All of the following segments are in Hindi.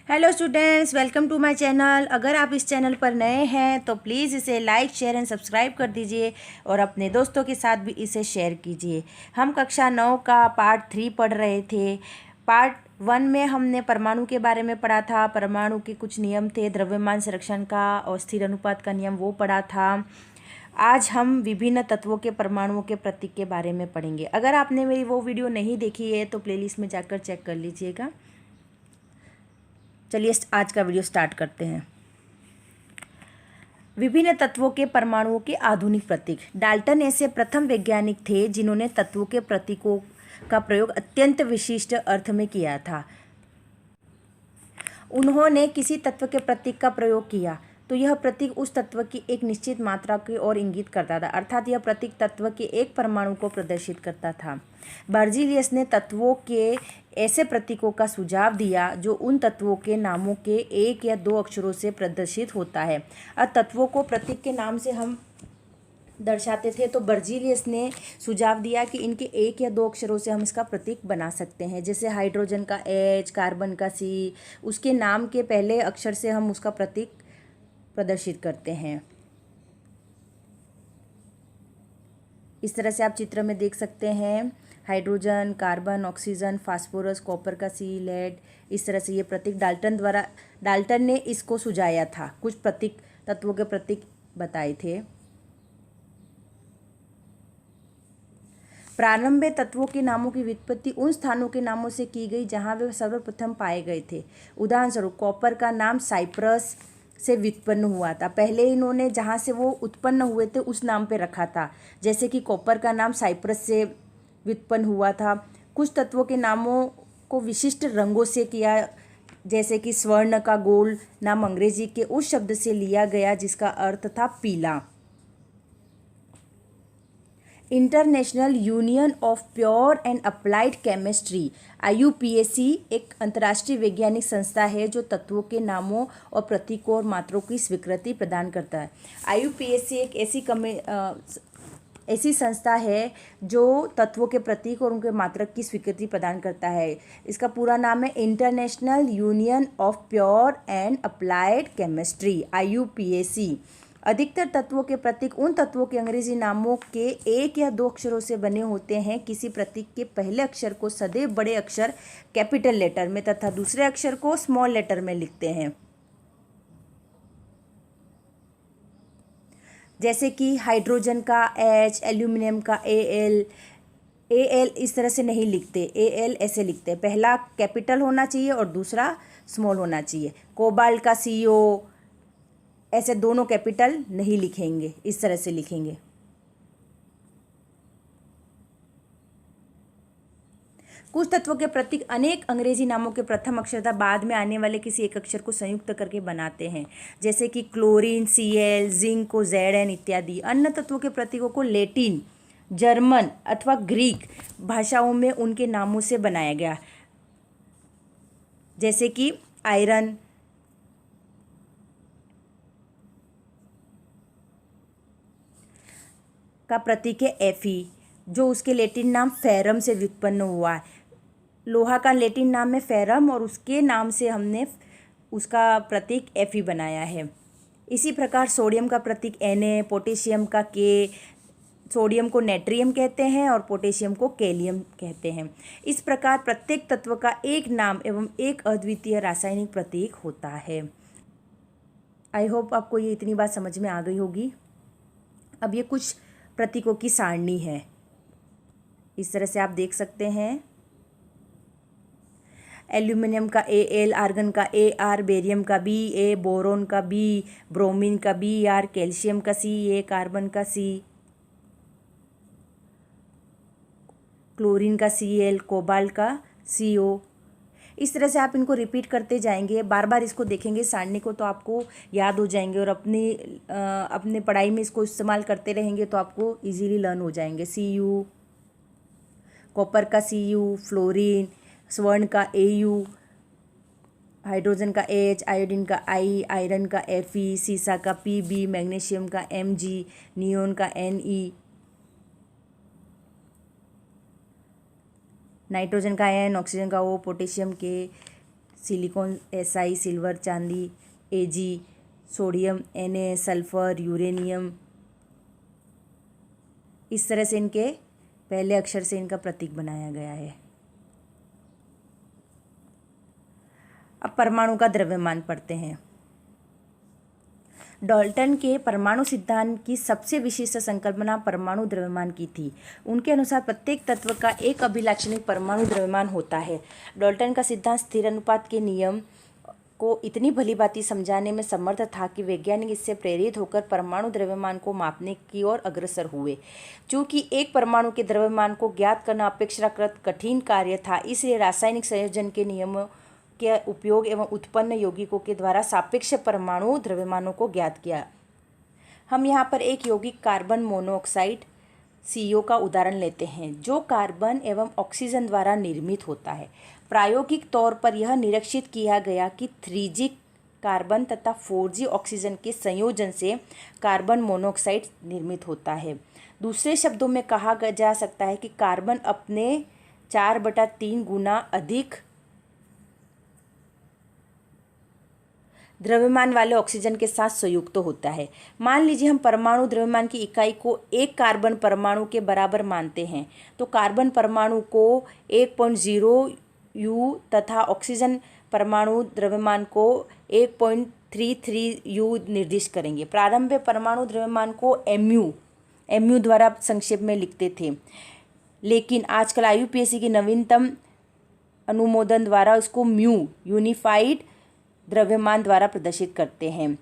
Hello students, welcome to my channel. अगर आप इस चैनल पर नए हैं तो प्लीज़ इसे लाइक शेयर एंड सब्सक्राइब कर दीजिए और अपने दोस्तों के साथ भी इसे शेयर कीजिए। हम कक्षा 9 का पार्ट 3 पढ़ रहे थे। पार्ट 1 में हमने परमाणु के बारे में पढ़ा था। परमाणु के कुछ नियम थे, द्रव्यमान संरक्षण का और स्थिर अनुपात का नियम, वो पढ़ा था। आज हम विभिन्न तत्वों के परमाणुओं के प्रतीक के बारे में पढ़ेंगे। अगर आपने मेरी वो वीडियो नहीं देखी है तो प्लेलिस्ट में जाकर चेक कर लीजिएगा। चलिए आज का वीडियो स्टार्ट करते हैं। विभिन्न तत्वों के परमाणुओं के आधुनिक प्रतीक। डाल्टन ऐसे प्रथम वैज्ञानिक थे जिन्होंने तत्वों के प्रतीकों का प्रयोग अत्यंत विशिष्ट अर्थ में किया था। उन्होंने किसी तत्व के प्रतीक का प्रयोग किया तो यह प्रतीक उस तत्व की एक निश्चित मात्रा की ओर इंगित करता था, अर्थात यह प्रतीक तत्व के एक परमाणु को प्रदर्शित करता था। बर्जीलियस ने तत्वों के ऐसे प्रतीकों का सुझाव दिया जो उन तत्वों के नामों के एक या दो अक्षरों से प्रदर्शित होता है। और तत्वों को प्रतीक के नाम से हम दर्शाते थे तो बर्जीलियस ने सुझाव दिया कि इनके एक या दो अक्षरों से हम इसका प्रतीक बना सकते हैं। जैसे हाइड्रोजन का H, कार्बन का C, उसके नाम के पहले अक्षर से हम उसका प्रतीक प्रदर्शित करते हैं। इस तरह से आप चित्र में देख सकते हैं, hydrogen, carbon, oxygen, phosphorus, copper का C, लेड। इस तरह से ये प्रतीक डाल्टन ने इसको सुझाया था। कुछ प्रतीक तत्वों के प्रतीक बताए थे। प्रारंभ में तत्वों के नामों की व्युत्पत्ति उन स्थानों के नामों से की गई जहां वे सर्वप्रथम पाए गए थे। उदाहरण स्वरूप कॉपर का नाम साइप्रस से व्युत्पन्न हुआ था। पहले इन्होंने जहां से वो उत्पन्न हुए थे उस नाम पे रखा था। जैसे कि कॉपर का नाम साइप्रस से व्युत्पन्न हुआ था। कुछ तत्वों के नामों को विशिष्ट रंगों से किया, जैसे कि स्वर्ण का गोल्ड नाम अंग्रेजी के उस शब्द से लिया गया जिसका अर्थ था पीला। International union of pure and applied chemistry IUPAC एक अंतर्राष्ट्रीय वैज्ञानिक संस्था है जो तत्वों के नामों और प्रतीकों और मात्रों की स्वीकृति प्रदान करता है। IUPAC एक ऐसी संस्था है जो तत्वों के प्रतीक और उनके मात्रक की स्वीकृति प्रदान करता है। इसका पूरा नाम है international union of pure and applied chemistry IUPAC। अधिकतर तत्वों के प्रतीक उन तत्वों के अंग्रेजी नामों के एक या दो अक्षरों से बने होते हैं। किसी प्रतीक के पहले अक्षर को सदैव बड़े अक्षर कैपिटल लेटर में तथा दूसरे अक्षर को स्मॉल लेटर में लिखते हैं। जैसे कि हाइड्रोजन का H, एल्यूमिनियम का AL इस तरह से नहीं लिखते, AL ऐसे लिखते हैं। पहला कैपिटल होना चाहिए और दूसरा स्मॉल होना चाहिए। कोबाल्ट का CO ऐसे दोनों कैपिटल नहीं लिखेंगे, इस तरह से लिखेंगे। कुछ तत्वों के प्रतीक अनेक अंग्रेजी नामों के प्रथम अक्षर तथा बाद में आने वाले किसी एक अक्षर को संयुक्त करके बनाते हैं, जैसे कि क्लोरीन Cl, जिंक को Zn इत्यादि। अन्य तत्वों के प्रतीकों को लैटिन, जर्मन अथवा ग्रीक भाषाओं में उनके नामों से बनाया गया, जैसे कि आयरन का प्रतीक है Fe, जो उसके लैटिन नाम फेरम से व्युत्पन्न हुआ है। लोहा का लैटिन नाम है फेरम और उसके नाम से हमने उसका प्रतीक Fe बनाया है। इसी प्रकार सोडियम का प्रतीक Na, पोटेशियम का K, सोडियम को नेट्रियम कहते हैं और पोटेशियम को कैलियम कहते हैं। इस प्रकार प्रत्येक तत्व का एक नाम एवं एक अद्वितीय रासायनिक प्रतीक होता है। आई होप आपको ये इतनी बात समझ में आ गई होगी। अब ये कुछ प्रतीकों की सारणी है, इस तरह से आप देख सकते हैं। एल्यूमिनियम का Al, आर्गन का Ar, बेरियम का Ba, बोरोन का B, ब्रोमीन का Br, कैल्शियम का Ca, कार्बन का C, क्लोरीन का Cl, कोबाल्ट का CO। इस तरह से आप इनको रिपीट करते जाएंगे, बार बार इसको देखेंगे सारणी को तो आपको याद हो जाएंगे और अपने पढ़ाई में इसको इस्तेमाल करते रहेंगे तो आपको इजीली लर्न हो जाएंगे। Cu, कॉपर का Cu, फ्लोरीन, स्वर्ण का Au, हाइड्रोजन का H, आयोडीन का I, आयरन का Fe, सीसा का Pb, मैग्नीशियम का Mg, नियोन का Ne, नाइट्रोजन का N, ऑक्सीजन का O, पोटेशियम के सिलिकॉन Si, सिल्वर, चांदी Ag, sodium Na, sulphur, uranium. इस तरह से इनके पहले अक्षर से इनका प्रतीक बनाया गया है। अब परमाणु का द्रव्यमान पढ़ते हैं। डाल्टन के परमाणु सिद्धांत की सबसे विशिष्ट संकल्पना परमाणु द्रव्यमान की थी। उनके अनुसार प्रत्येक तत्व का एक अभिलाक्षणिक परमाणु द्रव्यमान होता है। डाल्टन का सिद्धांत स्थिर अनुपात के नियम को इतनी भलीभांति समझाने में समर्थ था कि वैज्ञानिक इससे प्रेरित होकर परमाणु द्रव्यमान को मापने की ओर अग्रसर हुए। चूँकि एक परमाणु के द्रव्यमान को ज्ञात करना अपेक्षाकृत कठिन कार्य था, इसलिए रासायनिक संयोजन के नियमों के उपयोग एवं उत्पन्न यौगिकों के द्वारा सापेक्ष परमाणु द्रव्यमानों को ज्ञात किया। हम यहाँ पर एक यौगिक कार्बन मोनोऑक्साइड CO का उदाहरण लेते हैं, जो कार्बन एवं ऑक्सीजन द्वारा निर्मित होता है। प्रायोगिक तौर पर यह निरीक्षित किया गया कि 3G कार्बन तथा 4G ऑक्सीजन के संयोजन से कार्बन मोनोऑक्साइड निर्मित होता है। दूसरे शब्दों में कहा जा सकता है कि कार्बन अपने 4/3 गुना अधिक द्रव्यमान वाले ऑक्सीजन के साथ संयुक्त होता है। मान लीजिए हम परमाणु द्रव्यमान की इकाई को एक कार्बन परमाणु के बराबर मानते हैं, तो कार्बन परमाणु को 1.0 U तथा ऑक्सीजन परमाणु द्रव्यमान को 1.33 U निर्दिष्ट करेंगे। प्रारंभ परमाणु द्रव्यमान को MU द्वारा संक्षेप में लिखते थे, लेकिन आजकल IUPAC की नवीनतम अनुमोदन द्वारा उसको म्यू यूनिफाइड द्रव्यमान द्वारा प्रदर्शित करते हैं।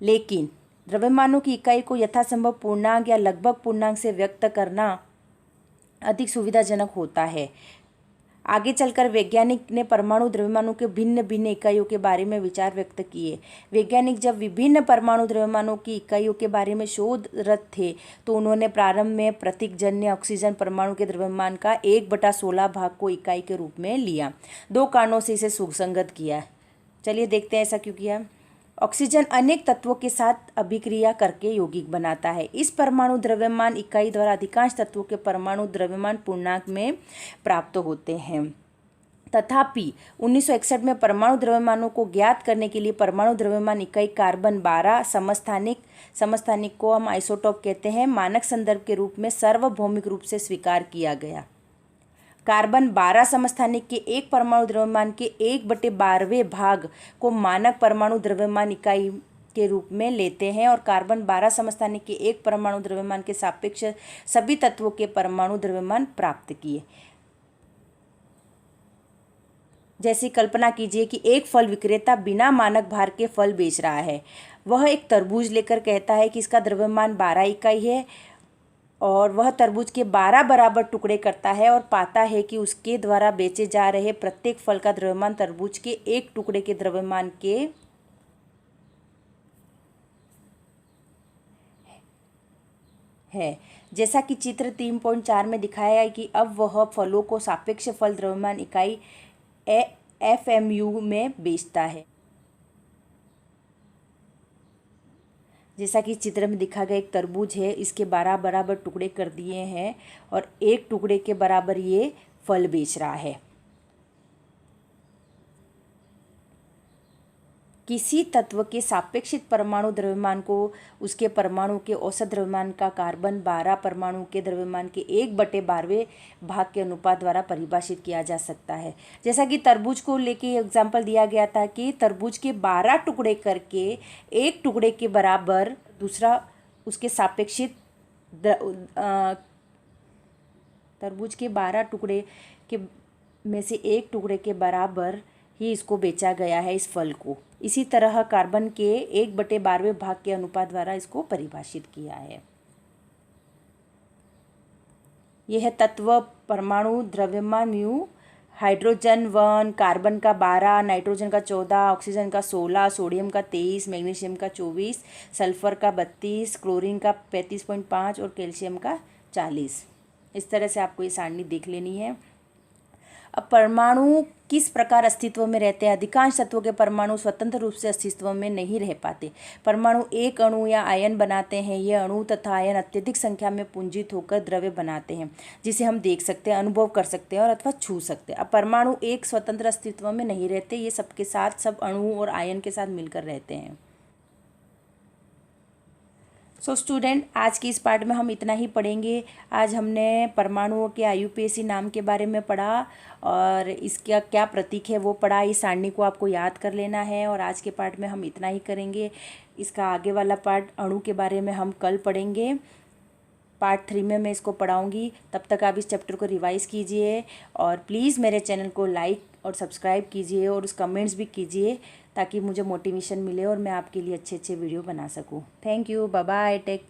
लेकिन द्रव्यमानों की इकाई को यथासंभव पूर्णांक या लगभग पूर्णांक से व्यक्त करना अधिक सुविधाजनक होता है। आगे चलकर वैज्ञानिक ने परमाणु द्रव्यमानों के भिन्न भिन्न इकाइयों के बारे में विचार व्यक्त किए। वैज्ञानिक जब विभिन्न परमाणु द्रव्यमानों की इकाइयों के बारे में शोधरत थे, तो उन्होंने प्रारंभ में प्रतीकजन्य ऑक्सीजन परमाणु के द्रव्यमान का 1/16 भाग को इकाई के रूप में लिया। 2 कारणों से इसे सुसंगत किया। चलिए देखते हैं ऐसा क्यों किया। ऑक्सीजन अनेक तत्वों के साथ अभिक्रिया करके यौगिक बनाता है। इस परमाणु द्रव्यमान इकाई द्वारा अधिकांश तत्वों के परमाणु द्रव्यमान पूर्णांक में प्राप्त होते हैं। तथापि 1961 में परमाणु द्रव्यमानों को ज्ञात करने के लिए परमाणु द्रव्यमान इकाई कार्बन 12 समस्थानिक को हम आइसोटोप कहते हैं, मानक संदर्भ के रूप में सार्वभौमिक रूप से स्वीकार किया गया। कार्बन 12 समस्थानिक के एक परमाणु द्रव्यमान के 1/12वें भाग को मानक परमाणु द्रव्यमान इकाई के रूप में लेते हैं और कार्बन 12 समस्थानिक के एक परमाणु द्रव्यमान के सापेक्ष सभी तत्वों के परमाणु द्रव्यमान प्राप्त किए। जैसी कल्पना कीजिए कि एक फल विक्रेता बिना मानक भार के फल बेच रहा है। वह एक तरबूज लेकर कहता है कि इसका द्रव्यमान 12 इकाई है और वह तरबूज के 12 बराबर टुकड़े करता है और पाता है कि उसके द्वारा बेचे जा रहे प्रत्येक फल का द्रव्यमान तरबूज के एक टुकड़े के द्रव्यमान के है। जैसा कि चित्र 3.4 में दिखाया है कि अब वह फलों को सापेक्ष फल द्रव्यमान इकाई FMU में बेचता है। जैसा कि चित्र में दिखा गया एक तरबूज है, इसके 12 बराबर टुकड़े कर दिए हैं और एक टुकड़े के बराबर ये फल बेच रहा है। किसी तत्व के सापेक्षित परमाणु द्रव्यमान को उसके परमाणु के औसत द्रव्यमान का कार्बन 12 परमाणु के द्रव्यमान के 1/12वें भाग के अनुपात द्वारा परिभाषित किया जा सकता है। जैसा कि तरबूज को लेके एग्जाम्पल दिया गया था कि तरबूज के 12 टुकड़े करके एक टुकड़े के बराबर दूसरा उसके सापेक्षित तरबूज के 12 टुकड़े के में से एक टुकड़े के बराबर ही इसको बेचा गया है, इस फल को। इसी तरह कार्बन के 1/12वें भाग के अनुपात द्वारा इसको परिभाषित किया है। यह तत्व परमाणु द्रव्यमान म्यू हाइड्रोजन 1, कार्बन का 12, नाइट्रोजन का 14, ऑक्सीजन का 16, सोडियम का 23, मैग्नीशियम का 24, सल्फर का 32, क्लोरीन का 35.5 और कैल्शियम का 40। इस तरह से आपको ये सारणी देख लेनी है। अब परमाणु किस प्रकार अस्तित्व में रहते हैं? अधिकांश तत्वों के परमाणु स्वतंत्र रूप से अस्तित्व में नहीं रह पाते। परमाणु एक अणु या आयन बनाते हैं। ये अणु तथा आयन अत्यधिक संख्या में पुंजित होकर द्रव्य बनाते हैं, जिसे हम देख सकते हैं, अनुभव कर सकते हैं और अथवा छू सकते हैं। अब परमाणु एक स्वतंत्र अस्तित्व में नहीं रहते, ये सबके साथ सब अणु और आयन के साथ मिलकर रहते हैं। सो स्टूडेंट, आज की इस पार्ट में हम इतना ही पढ़ेंगे। आज हमने परमाणुओं के IUPAC नाम के बारे में पढ़ा और इसका क्या प्रतीक है वो पढ़ा। इस सारणी को आपको याद कर लेना है और आज के पार्ट में हम इतना ही करेंगे। इसका आगे वाला पार्ट अणु के बारे में हम कल पढ़ेंगे। पार्ट 3 में मैं इसको पढ़ाऊँगी। तब तक आप इस चैप्टर को रिवाइज़ कीजिए और प्लीज़ मेरे चैनल को लाइक और सब्सक्राइब कीजिए और उस कमेंट्स भी कीजिए, ताकि मुझे मोटिवेशन मिले और मैं आपके लिए अच्छे अच्छे वीडियो बना सकूँ। Thank you, bye bye, take